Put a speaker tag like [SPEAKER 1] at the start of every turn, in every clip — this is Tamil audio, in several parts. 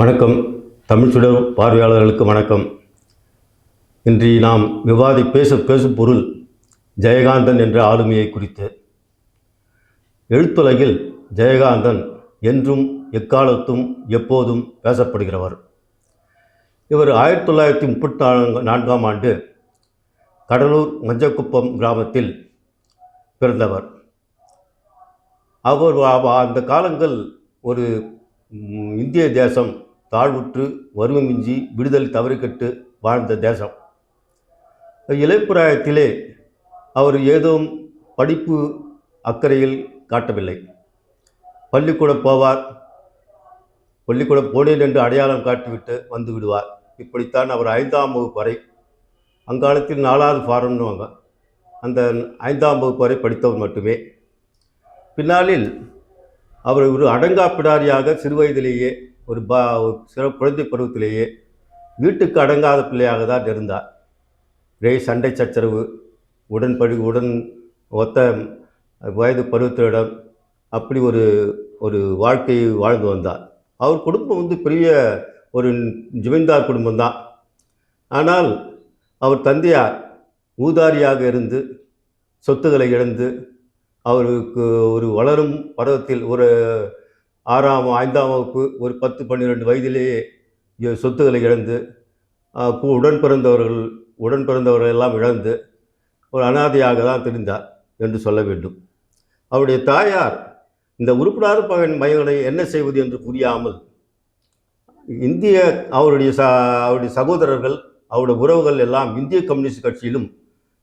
[SPEAKER 1] வணக்கம். தமிழ் சுடர் பார்வையாளர்களுக்கு வணக்கம். இன்று நாம் பேசும் பொருள் ஜெயகாந்தன் என்ற ஆளுமையை குறித்து. எழுத்துலகில் ஜெயகாந்தன் என்றும் எக்காலத்தும் எப்போதும் பேசப்படுகிறவர். இவர் 1934ஆம் ஆண்டு கடலூர் மஞ்சக்குப்பம் கிராமத்தில் பிறந்தவர். அவர் அந்த காலங்கள் ஒரு இந்திய தேசம் தாழ்வுற்று வறுமைமிஞ்சி விடுதலை தவறிக்கட்டு வாழ்ந்த தேசம். இளைப்பிராயத்திலே அவர் ஏதோ படிப்பு அக்கறையில் காட்டவில்லை. பள்ளிக்கூடம் போவார், பள்ளிக்கூடம் போனேன் என்று அடையாளம் காட்டிவிட்டு வந்து விடுவார். இப்படித்தான் அவர் 5ஆம் வகுப்பு வரை, அங்காலத்தில் 4வது ஃபாரம்னுவாங்க, அந்த 5ஆம் வகுப்பு வரை படித்தவர் மட்டுமே. பின்னாளில் அவர் ஒரு அடங்கா பிடாரியாக சிறுவயதிலேயே ஒரு குழந்தை பருவத்திலேயே வீட்டுக்கு அடங்காத பிள்ளையாக தான் இருந்தார். சண்டை சச்சரவு, உடன் ஒத்த வயது பருவத்திடம் அப்படி ஒரு வாழ்க்கையை வாழ்ந்து வந்தார். அவர் குடும்பம் பெரிய ஒரு ஜமீன்தார் குடும்பம்தான். ஆனால் அவர் தந்தையார் ஊதாரியாக இருந்து சொத்துக்களை இழந்து அவருக்கு ஒரு வளரும் பருவத்தில் ஒரு 5ஆம் வகுப்பு ஒரு 10-12 வயதிலேயே சொத்துக்களை இழந்து உடன் பிறந்தவர்கள் எல்லாம் இழந்து ஒரு அனாதையாக தான் தெரிந்தார் என்று சொல்ல வேண்டும். அவருடைய தாயார் இந்த உருப்படாத மகனை என்ன செய்வது என்று புரியாமல் அவருடைய சகோதரர்கள், அவருடைய உறவுகள் எல்லாம் இந்திய கம்யூனிஸ்ட் கட்சியிலும்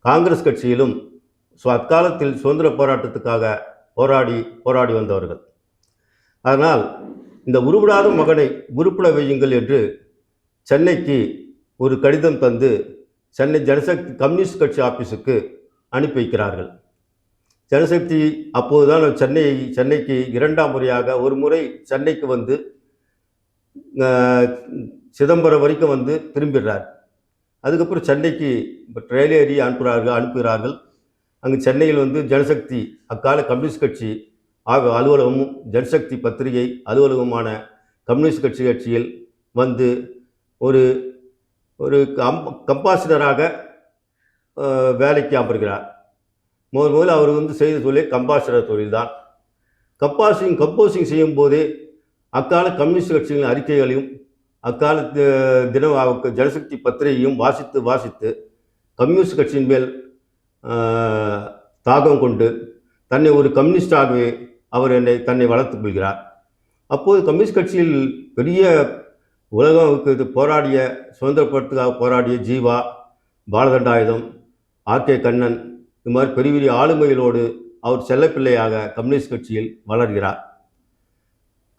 [SPEAKER 1] காங்கிரஸ் கட்சியிலும் அக்காலத்தில் சுதந்திர போராட்டத்துக்காக போராடி வந்தவர்கள். அதனால் இந்த உருப்படாத மகனை உருப்பட வையுங்கள் என்று சென்னைக்கு ஒரு கடிதம் தந்து சென்னை ஜனசக்தி கம்யூனிஸ்ட் கட்சி ஆஃபீஸுக்கு அனுப்பி வைக்கிறார்கள். ஜனசக்தி அப்போதுதான் சென்னைக்கு 2ஆம் முறையாக, ஒரு முறை சென்னைக்கு வந்து சிதம்பரம் வரைக்கும் வந்து திரும்பிடுறார். அதுக்கப்புறம் சென்னைக்கு ரயில் ஏறி அனுப்புகிறார்கள். அங்கு சென்னையில் ஜனசக்தி அக்கால கம்யூனிஸ்ட் கட்சி அலுவலகமும் ஜனசக்தி பத்திரிகை அலுவலகமான கம்யூனிஸ்ட் கட்சியில் வந்து ஒரு கம்பாசினராக வேலைக்கு அமர்கிறார். முதல் அவர் செய்த தொழில் கம்பாசினர் தொழில்தான். கம்போசிங் செய்யும் போதே அக்கால கம்யூனிஸ்ட் கட்சிகளின் அறிக்கைகளையும் அக்கால ஜனசக்தி பத்திரிகையும் வாசித்து கம்யூனிஸ்ட் கட்சியின் மேல் தாகம் கொண்டு தன்னை ஒரு கம்யூனிஸ்டாகவே அவர் தன்னை வளர்த்துக் கொள்கிறார். அப்போது கம்யூனிஸ்ட் கட்சியில் பெரிய உலகம் போராடிய சுதந்திரத்துக்காக போராடிய ஜீவா, பாலதண்டாயுதம், ஆர்.கே. கண்ணன், இது மாதிரி பெரிய பெரிய ஆளுமைகளோடு அவர் செல்லப்பிள்ளையாக கம்யூனிஸ்ட் கட்சியில் வளர்கிறார்.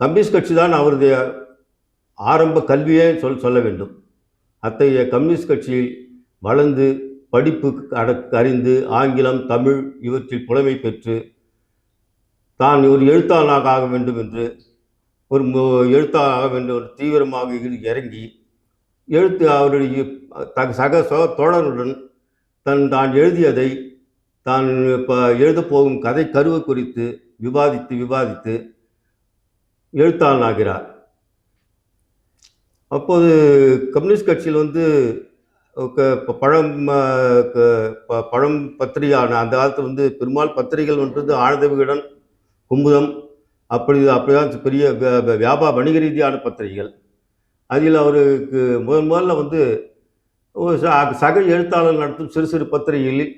[SPEAKER 1] கம்யூனிஸ்ட் கட்சி தான் அவருடைய ஆரம்ப கல்வியே சொல்ல வேண்டும். அத்தகைய கம்யூனிஸ்ட் கட்சியில் வளர்ந்து படிப்பு அறிந்து ஆங்கிலம், தமிழ் இவற்றில் புலமை பெற்று தான் ஒரு எழுத்தாளனாக ஆக வேண்டும் என்று ஒரு தீவிரமாக இறங்கி அவருடைய சக தோழர்களுடன் தான் எழுதியதை தான் எழுதப்போகும் கதை கருவு குறித்து விவாதித்து எழுத்தாளனாகிறார். அப்போது கம்யூனிஸ்ட் கட்சியில் பழம் பத்திரிகையான அந்த காலத்தில் பெரும்பாலும் பத்திரிகைகள் ஆனந்த விகடன், குமுதம் அப்படிதான் பெரிய வியாபார வணிக ரீதியான பத்திரிகைகள். அதில் அவருக்கு முதல்ல சக எழுத்தாளர் நடத்தும் சிறு சிறு பத்திரிகைகளில்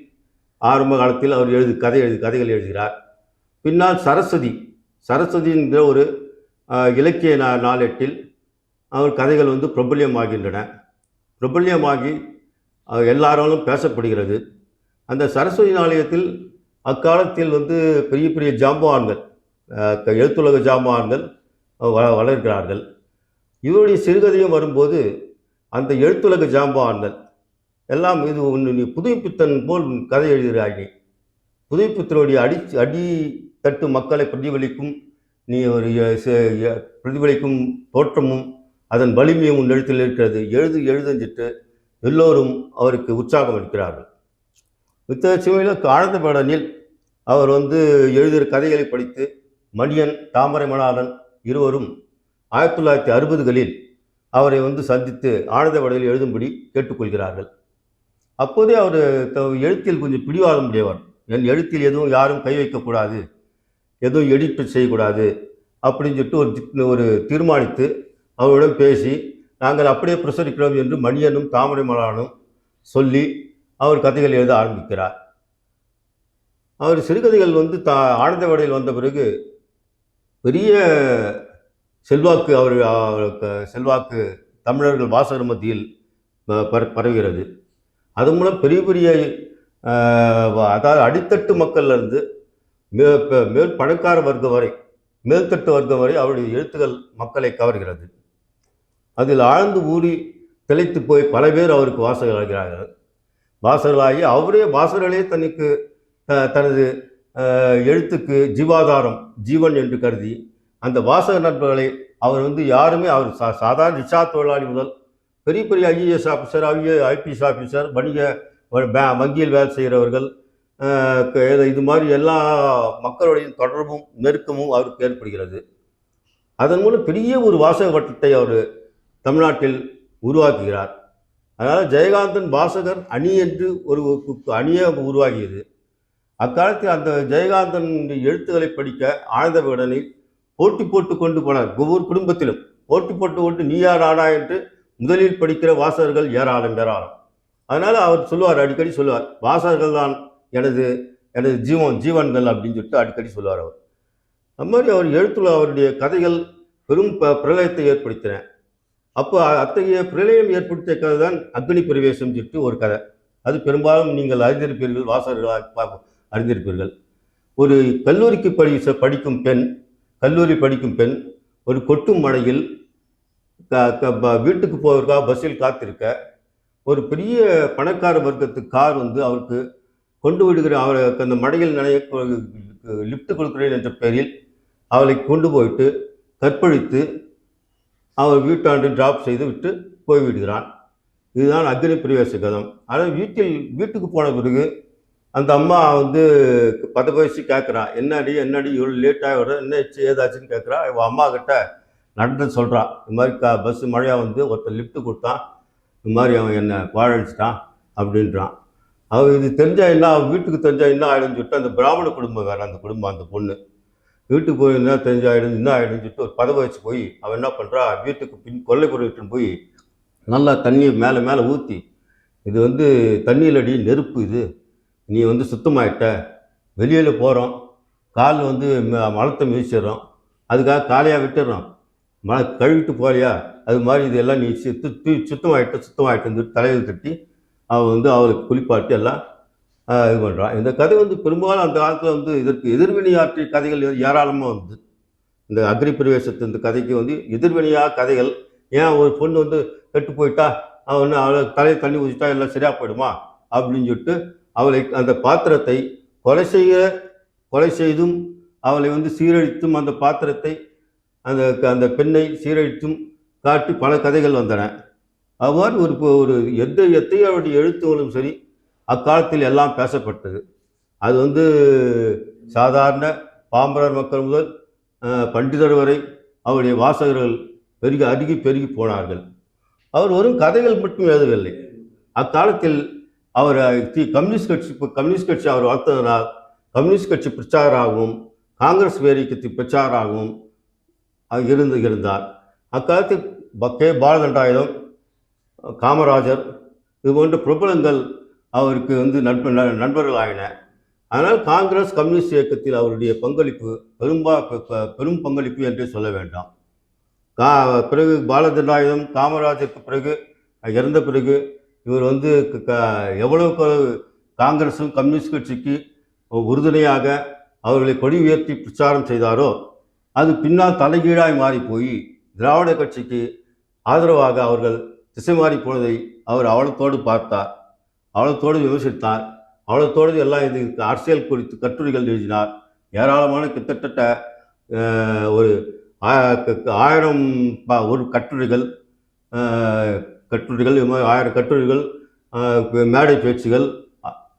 [SPEAKER 1] ஆரம்ப காலத்தில் அவர் கதைகள் எழுதுகிறார். பின்னால் சரஸ்வதி என்கிற ஒரு இலக்கிய நாளேட்டில் அவர் கதைகள் பிரபல்யமாகின்றன. பிரபல்யமாகி எல்லாராலும் பேசப்படுகிறது. அந்த சரஸ்வதி நாளயத்தில் அக்காலத்தில் பெரிய பெரிய ஜாம்பவான்கள், எழுத்துலக ஜாம்பவான்கள் வளர்கிறார்கள். இவருடைய சிறுகதையும் வரும்போது அந்த எழுத்துலக ஜாம்பவான்கள் எல்லாம் நீ புதுமைப்பித்தன் போல் கதை எழுதுகிறாய், புதுமைப்பித்தனுடைய அடித்தட்டு மக்களை பிரதிபலிக்கும் பிரதிபலிக்கும் தோற்றமும் அதன் வலிமையும் உன் எழுத்தில் இருக்கிறது, எழுதுஞ்சிட்டு எல்லோரும் அவருக்கு உற்சாகம் அளிக்கிறார்கள். இத்தகைய ஆனந்த விகடனில் அவர் எழுதுகிற கதைகளை படித்து மணியன், தாமரை மணாளன் இருவரும் 1960களில் அவரை வந்து சந்தித்து ஆனந்த விடையில் எழுதும்படி கேட்டுக்கொள்கிறார்கள். அப்போதே அவர் எழுத்தில் கொஞ்சம் பிடிவாதம் உடையவர். என் எழுத்தில் எதுவும் யாரும் கை வைக்கக்கூடாது, எதுவும் எடிட் செய்யக்கூடாது அப்படின்னு சொல்லிட்டு ஒரு தீர்மானித்து அவரிடம் பேசி, நாங்கள் அப்படியே பிரசுரிக்கிறோம் என்று மணியனும் தாமரை மலனும் சொல்லி அவர் கதைகள் எழுத ஆரம்பிக்கிறார். அவர் சிறுகதைகள் வந்து ஆனந்த விடையில் வந்த பிறகு பெரிய செல்வாக்கு அவருக்கு செல்வாக்கு தமிழர்கள் வாசகர் மத்தியில் பரவுகிறது. அது மூலம் பெரிய பெரிய அதாவது அடித்தட்டு மக்கள்லேருந்து மேல் பணக்கார வர்க்கம் வரை, மேல்தட்டு வர்க்கம் வரை அவருடைய எழுத்துக்கள் மக்களை கவர்கிறது. அதில் ஆழ்ந்து ஊறி திளைத்து போய் பல பேர் அவருக்கு வாசகர்களாகிறார்கள். வாசகர்களாகி வாசகர்களே தனது எழுத்துக்கு ஜீவாதாரம், ஜீவன் என்று கருதி அந்த வாசக நண்பர்களை அவர் வந்து யாருமே அவர் சாதாரண ரிக்ஷா தொழிலாளி முதல் பெரிய பெரிய ஐஏஎஸ் ஆஃபீஸர், ஐபிஎஸ் ஆஃபீஸர், வங்கியில் வேலை செய்கிறவர்கள், இது மாதிரி எல்லா மக்களுடைய தொடர்பும் நெருக்கமும் அவருக்கு ஏற்படுகிறது. அதன் மூலம் பெரிய ஒரு வாசக வட்டத்தை அவர் தமிழ்நாட்டில் உருவாக்குகிறார். அதனால் ஜெயகாந்தன் வாசகர் அணி என்று ஒரு அணியே உருவாகியது. அக்காலத்தில் அந்த ஜெயகாந்தன் எழுத்துக்களை படிக்க ஆனந்த விகடனில் போட்டி போட்டு கொண்டு போனார். ஒவ்வொரு குடும்பத்திலும் போட்டி போட்டு கொண்டு நீயா நானா என்று முதலில் படிக்கிற வாசகர்கள் ஏராளம். அதனால் அவர் சொல்லுவார், அடிக்கடி சொல்லுவார், வாசகர்கள் தான் எனது ஜீவன்கள் அப்படின்னு சொல்லிட்டு அடிக்கடி சொல்லுவார் அவர். அது மாதிரி அவர் எழுத்துல அவருடைய கதைகள் பெரும் பிரளயத்தை ஏற்படுத்தின. அப்போ அத்தகைய பிரளயம் ஏற்படுத்திய கதை தான் அக்னி பிரவேசம் சொல்லிட்டு ஒரு கதை. அது பெரும்பாலும் நீங்கள் அறிந்திருப்பீர்கள், வாசகர்களாக அறிந்திருப்பீர்கள். ஒரு கல்லூரிக்கு படிக்கும் பெண் ஒரு கொட்டும் மழையில் வீட்டுக்கு போவதற்காக பஸ்ஸில் காத்திருக்க ஒரு பெரிய பணக்கார வர்க்கத்து கார் வந்து அவருக்கு கொண்டு விடுகிற, அவருக்கு அந்த மழையில் நனைய லிஃப்ட் கொடுக்கிறேன் என்ற பெயரில் அவளை கொண்டு போயிட்டு கற்பழித்து அவர் வீட்டாண்டு டிராப் செய்து விட்டு போய்விடுகிறான். இதுதான் அக்னி பிரவேச கதம். ஆனால் வீட்டுக்கு போன பிறகு அந்த அம்மா வந்து 10 வயசு கேட்குறா, என்னடி இவ்வளோ லேட்டாக வர, என்ன ஏதாச்சுன்னு கேட்குறா. இவள் அம்மா கிட்ட நடந்து சொல்கிறான், இந்த மாதிரி பஸ்ஸு மழையாக வந்து ஒருத்தர் லிஃப்ட்டு கொடுத்தான், இந்த மாதிரி அவன் என்னை வாழடிச்சிட்டான் அப்படின்றான். அவன் இது தெரிஞ்சால் என்ன, அவன் வீட்டுக்கு தெரிஞ்சால் என்ன ஆகிடுன்னு சொல்லிட்டு அந்த பிராமண குடும்பம் வேறு, அந்த பொண்ணு வீட்டுக்கு போய் என்ன தெரிஞ்சாயிடும் என்ன ஆகிடுன்னு சொல்லிட்டு ஒரு 10 வயசு போய் அவன் என்ன பண்ணுறா, வீட்டுக்கு கொல்லைப்புறம் போய் நல்லா தண்ணியை மேலே ஊற்றி, இது வந்து தண்ணியில் அடி நெருப்பு, இது நீ வந்து சுத்தமாயிட்ட, வெளியில் போகிறோம், கால் வந்து மலத்தை மிதிச்சிடுறோம், அதுக்காக காலையாக விட்டுடுறோம், மழை கழுவிட்டு போகலையா, அது மாதிரி இதெல்லாம் நீ சுத்தமாயிட்டு தலையில் தட்டி அவள் வந்து அவளுக்கு குளிப்பாட்டி எல்லாம் இது பண்ணுறான். இந்த கதை வந்து பெரும்பாலும் அந்த காலத்தில் வந்து இதற்கு எதிர்வினையாற்றிய கதைகள் ஏராளமாக வந்து இந்த அக்னி பிரவேசத்து இந்த கதைக்கு வந்து எதிர்வினையாக கதைகள். ஏன் ஒரு பொண்ணு வந்து கெட்டு போயிட்டா, அவளை தலையை தண்ணி ஊற்றிட்டா எல்லாம் சரியாக போயிடுமா அப்படின்னு சொல்லிட்டு அவளை அந்த பாத்திரத்தை கொலை செய்தும் அவளை வந்து சீரழித்தும் அந்த பாத்திரத்தை அந்த பெண்ணை சீரழித்தும் காட்டி பல கதைகள் வந்தன. அவ்வாறு ஒரு எத்தகைய அவருடைய எழுத்துகளும் சரி அக்காலத்தில் எல்லாம் பேசப்பட்டது. அது வந்து சாதாரண பாம்பரர் மக்கள் முதல் பண்டிதர் வரை அவருடைய வாசகர்கள் பெருகி போனார்கள். அவர் வெறும் கதைகள் மட்டும் எழுதவில்லை. அக்காலத்தில் அவர் கம்யூனிஸ்ட் கட்சி அவர் வளர்த்ததனால் கம்யூனிஸ்ட் கட்சி பிரச்சாரராகவும் காங்கிரஸ் வேரிக்கத்தி பிரச்சாரராகவும் இருந்தார். அக்காலத்தில் கே பாலதண்டாயுதம், காமராஜர் இது போன்ற பிரபலங்கள் அவருக்கு வந்து நண்பர்கள் ஆகின. அதனால் காங்கிரஸ் கம்யூனிஸ்ட் இயக்கத்தில் அவருடைய பங்களிப்பு பெரும் பங்களிப்பு என்றே சொல்ல வேண்டாம். பிறகு பாலதண்டாயுதம் காமராஜருக்கு பிறகு இறந்த பிறகு இவர் வந்து எவ்வளவுக்கு காங்கிரஸும் கம்யூனிஸ்ட் கட்சிக்கு உறுதுணையாக அவர்களை கொடி உயர்த்தி பிரச்சாரம் செய்தாரோ அது பின்னால் தலைகீழாய் மாறி போய் திராவிட கட்சிக்கு ஆதரவாக அவர்கள் திசை மாறி போனதை அவர் அவலத்தோடு பார்த்தார், அவலத்தோடு விமர்சித்தார், அவலத்தோடு எல்லாம் இது அரசியல் குறித்து கட்டுரைகள் எழுதினார். ஏராளமான கிட்டத்தட்ட ஒரு 1000 ஒரு கட்டுரைகள் 1000 கட்டுரைகள், மேடை பேச்சுகள்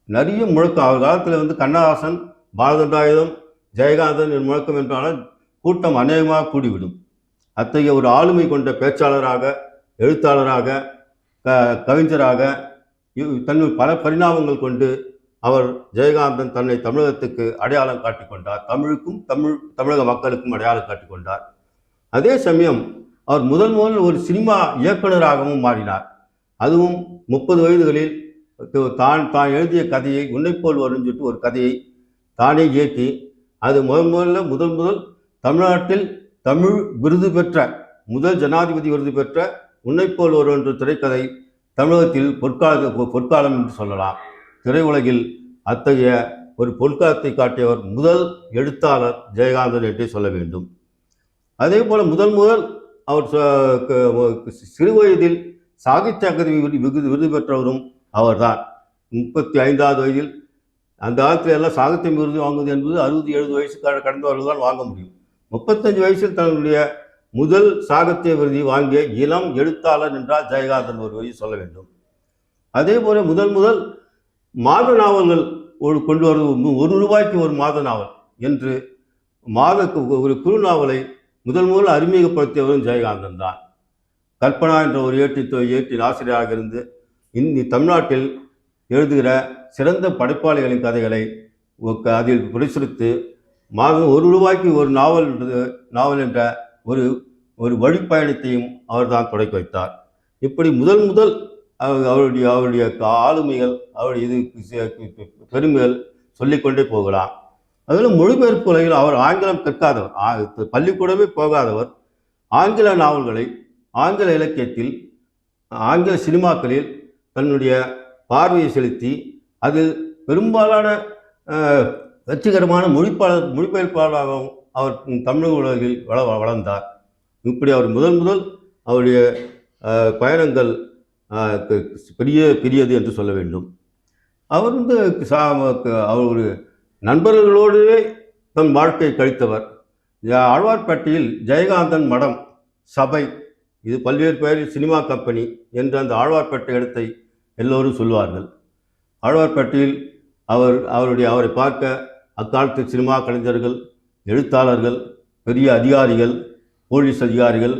[SPEAKER 1] நிறைய முழக்கம். அவர் காலத்தில் வந்து கண்ணதாசன், பாலதண்டாயுதம், ஜெயகாந்தன் முழக்கம் என்றாலும் கூட்டம் அநேகமாக கூடிவிடும். அத்தகைய ஒரு ஆளுமை கொண்ட பேச்சாளராக எழுத்தாளராக, கவிஞராக தன்னுடைய பல பரிணாமங்கள் கொண்டு அவர் ஜெயகாந்தன் தன்னை தமிழகத்துக்கு அடையாளம் காட்டிக்கொண்டார். தமிழுக்கும் தமிழக மக்களுக்கும் அடையாளம் காட்டிக்கொண்டார். அதே சமயம் அவர் முதல் ஒரு சினிமா இயக்குநராகவும் மாறினார். அதுவும் 30 வயதுகளில் தான் எழுதிய கதையை உன்னைப்போல் வரும்னு சொல்லிட்டு ஒரு கதையை தானே இயக்கி அது முதல் தமிழ்நாட்டில் தமிழ் விருது பெற்ற முதல் ஜனாதிபதி விருது பெற்ற உன்னைப்போல் வரும் என்ற திரைக்கதை தமிழகத்தில் பொற்காலம் என்று சொல்லலாம். திரையுலகில் அத்தகைய ஒரு பொற்காலத்தை காட்டியவர் முதல் எழுத்தாளர் ஜெயகாந்தன் என்றே சொல்ல வேண்டும். அதே போல முதல் அவர் சிறு வயதில் சாகித்ய அகாதமி விருது பெற்றவரும் அவர்தான். 35வது வயதில், அந்த காலத்தில் எல்லாம் சாகித்யம் விருது வாங்குவது என்பது 60-70 வயசு கடந்தவர்கள் தான் வாங்க முடியும். 35 வயசில் தன்னுடைய முதல் சாகித்ய விருதை வாங்கிய இளம் எழுத்தாளர் என்றால் ஜெயகாந்தன் ஒரு வழி சொல்ல வேண்டும். அதே போல முதல் மாத நாவல்கள் கொண்டு வருவது ₹1 ஒரு மாத நாவல் என்று ஒரு குறு நாவலை முதல் அறிமுகப்படுத்தியவரும் ஜெயகாந்தன் தான். கல்பனா என்ற ஒரு ஏட்டின் ஆசிரியராக இருந்து தமிழ்நாட்டில் எழுதுகிற சிறந்த படைப்பாளிகளின் கதைகளை அதில் பிரசுரித்து மாதம் ₹1 ஒரு நாவல் என்ற ஒரு வழிப்பயணத்தையும் அவர் தான் தொடக்கி வைத்தார். இப்படி முதல் அவருடைய ஆளுமைகள், அவருடைய பெருமைகள் சொல்லிக்கொண்டே போகலாம். அதில் மொழிபெயர்ப்பு உலகில் அவர் ஆங்கிலம் கற்காதவர், பள்ளிக்கூடமே போகாதவர். ஆங்கில நாவல்களை ஆங்கில இலக்கியத்தில், ஆங்கில சினிமாக்களில் தன்னுடைய பார்வையை செலுத்தி அதில் பெரும்பாலான வெற்றிகரமான மொழிபெயர்ப்பாளராகவும் அவர் தமிழ் உலகில் வளர்ந்தார். இப்படி அவர் முதல் அவருடைய பயணங்கள் பெரியது என்று சொல்ல வேண்டும். அவர் அவர் ஒரு நண்பர்களோடவே தன் வாழ்க்கையை கழித்தவர். ஆழ்வார்பேட்டையில் ஜெயகாந்தன் மடம், சபை, இது பல்வேறு பெயரில் சினிமா கம்பெனி என்று அந்த ஆழ்வார்பேட்டை இடத்தை எல்லோரும் சொல்வார்கள். ஆழ்வார்பேட்டையில் அவரை பார்க்க அக்காலத்து சினிமா கலைஞர்கள், எழுத்தாளர்கள், பெரிய அதிகாரிகள், போலீஸ் அதிகாரிகள்,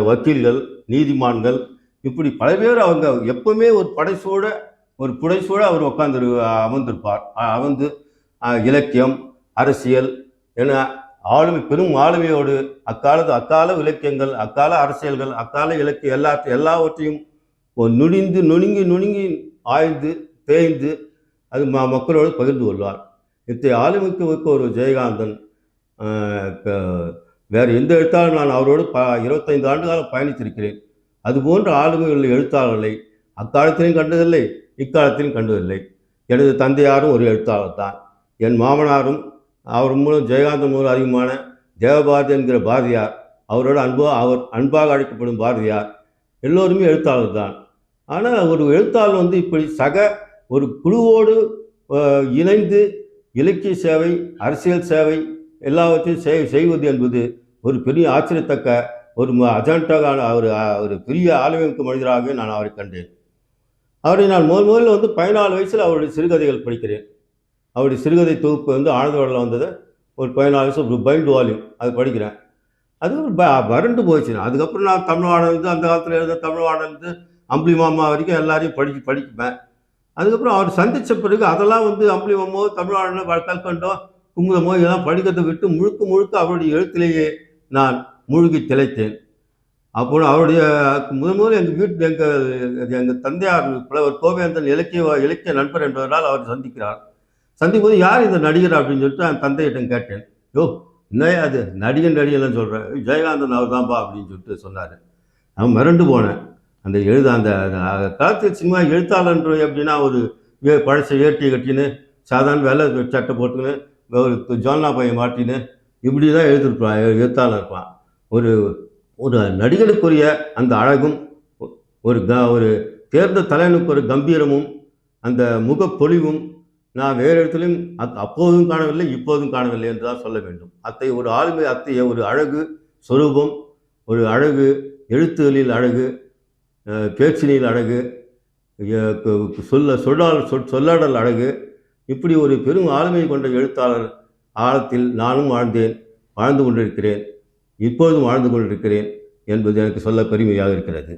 [SPEAKER 1] வக்கீல்கள், நீதிமான்கள், இப்படி பல பேர் அவங்க எப்பவுமே ஒரு புடைசூழ அவர் அமர்ந்திருப்பார். இலக்கியம், அரசியல் என பெரும் ஆளுமையோடு அக்கால இலக்கியங்கள், அக்கால அரசியல்கள், அக்கால இலக்கியம் எல்லாவற்றையும் நுணுங்கி ஆய்ந்து தேய்ந்து அது மக்களோடு பகிர்ந்து கொள்வார். இத்தகைய ஆளுமைக்கு ஒரு ஜெயகாந்தன் வேறு எந்த எழுத்தாளர் நான் அவரோடு 25 ஆண்டு காலம் பயணித்திருக்கிறேன். அதுபோன்ற ஆளுமைகள் எழுத்தாளர்களை அக்காலத்திலையும் கண்டதில்லை, இக்காலத்திலும் கண்டதில்லை. எனது தந்தையாரும் ஒரு எழுத்தாளர் தான். என் மாமனாரும் அவர் மூலம் ஜெயகாந்தன் மூலம் அதிகமான தேவபாரதி என்கிற பாரதியார், அவர் அன்பாக அழைக்கப்படும் பாரதியார், எல்லோருமே எழுத்தாளர் தான். ஆனால் ஒரு எழுத்தாளர் இப்படி ஒரு குழுவோடு இணைந்து இலக்கிய சேவை, அரசியல் சேவை எல்லாவற்றையும் செய்வது என்பது ஒரு பெரிய ஆச்சரியத்தக்க ஒரு அஜெண்டாக ஒரு பெரிய ஆளுமைக்கு மனிதராக நான் அவரை கண்டேன். அவரை நான் முதல்ல 14 வயசில் அவருடைய சிறுகதைகள் படிக்கிறேன். அவருடைய சிறுகதை தொகுப்பு ஆனந்தவரில் வந்தது. ஒரு 14 வயசு ஒரு பைண்ட் வால்யூம் அது படிக்கிறேன். அது வறண்டு போயிடுச்சு. அதுக்கப்புறம் நான் தமிழ்வாடலேருந்து, அந்த காலத்தில் எழுத தமிழ்வாடலேருந்து அம்புலி மாமா வரைக்கும் எல்லாரையும் படிப்பேன். அதுக்கப்புறம் அவர் சந்தித்த பிறகு அதெல்லாம் அம்புலி மாமோ, தமிழ்வாடனோ, கல்கண்டோ, குமுதமோ இதெல்லாம் படிக்கிறதை விட்டு முழுக்க அவருடைய எழுத்திலேயே நான் மூழ்கி திளைத்தேன். அப்போ அவருடைய முதல் எங்கள் தந்தையார் புலவர் கோவேந்தன் இலக்கிய நண்பர் என்பதனால் அவர் சந்திக்கும்போது யார் இந்த நடிகர் அப்படின்னு சொல்லிட்டு என் தந்தையிடம் கேட்டேன். என்னையா அது நடிகன் சொல்கிறேன், ஜெயகாந்தன் அவர் தான்ப்பா அப்படின்னு சொல்லிட்டு சொன்னார். நான் மிரண்டு போனேன். அந்த காலத்து சினிமா எழுத்தாளர் எப்படின்னா ஒரு பழச ஏட்டியை கட்டின்னு சாதாரண வெள்ளை சட்டை போட்டுக்கின்னு ஒரு ஜோன்னா பையன் மாட்டின்னு இப்படி தான் எழுத்தாளர் இருப்பான். ஒரு நடிகனுக்குரிய அந்த அழகும், ஒரு தேர்ந்த தலைவனுக்கு ஒரு கம்பீரமும், அந்த முகப்பொலிவும் நான் வேறு இடத்துலையும் அப்போதும் காணவில்லை, இப்போதும் காணவில்லை என்று தான் சொல்ல வேண்டும். அத்தகைய ஒரு ஆளுமை, அத்தகைய ஒரு அழகு சொரூபம், ஒரு அழகு எழுத்துகளில் அழகு, பேச்சினில் அழகு, சொல்லாடல் அழகு, இப்படி ஒரு பெரும் ஆளுமை கொண்ட எழுத்தாளர் ஆழத்தில் நானும் வாழ்ந்து கொண்டிருக்கிறேன். இப்போதும் வாழ்ந்து கொண்டிருக்கிறேன். என்பது எனக்கு சொல்ல பெருமையாக இருக்கிறது.